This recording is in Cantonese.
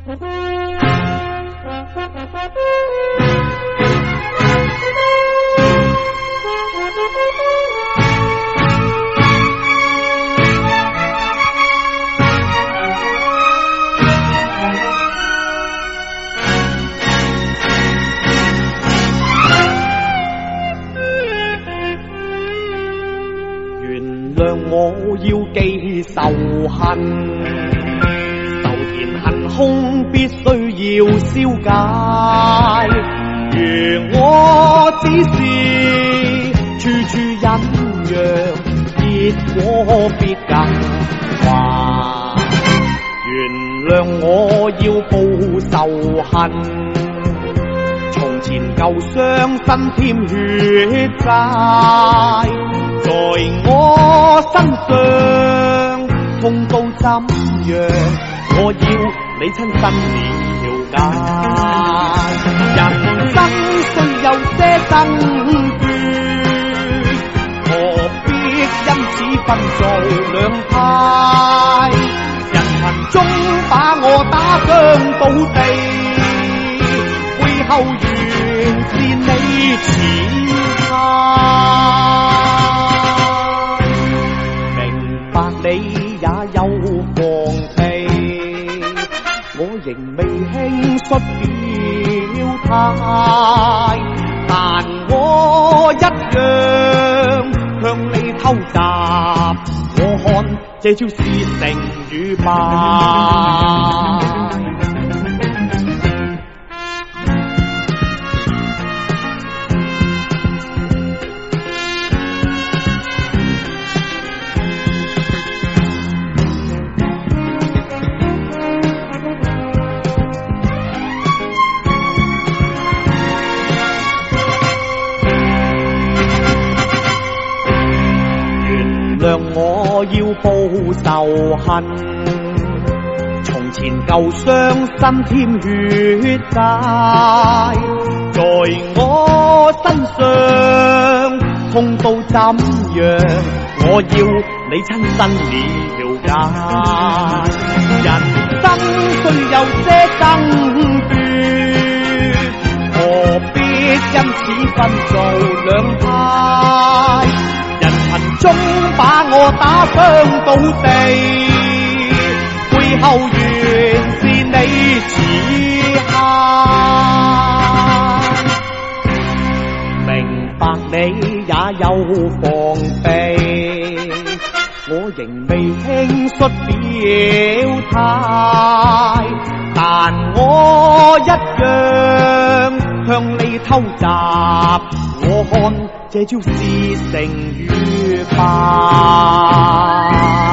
我要記仇恨，仇田恨空必須要消解。如我只是處處忍讓，結果必更壞。原諒我要報仇恨，從前舊傷身添血債。在我身上痛到怎樣，我要你親身了解。人生雖有些爭奪，何必因此分做兩派？人群中把我打傷倒地，背後原是你似他。你也有防備，我仍未輕率表態，但我一樣向你偷襲。我看這招是成與敗。讓我要報仇恨，從前舊傷身添血債。在我身上痛到怎樣，我要你親身了解。人生雖有些爭奪，何必因此分做兩派？人群中把我打傷倒地，背後原是你似他。明白你也有防備，我仍未輕率表態，但我一樣向你偷襲。我看這招是成與敗。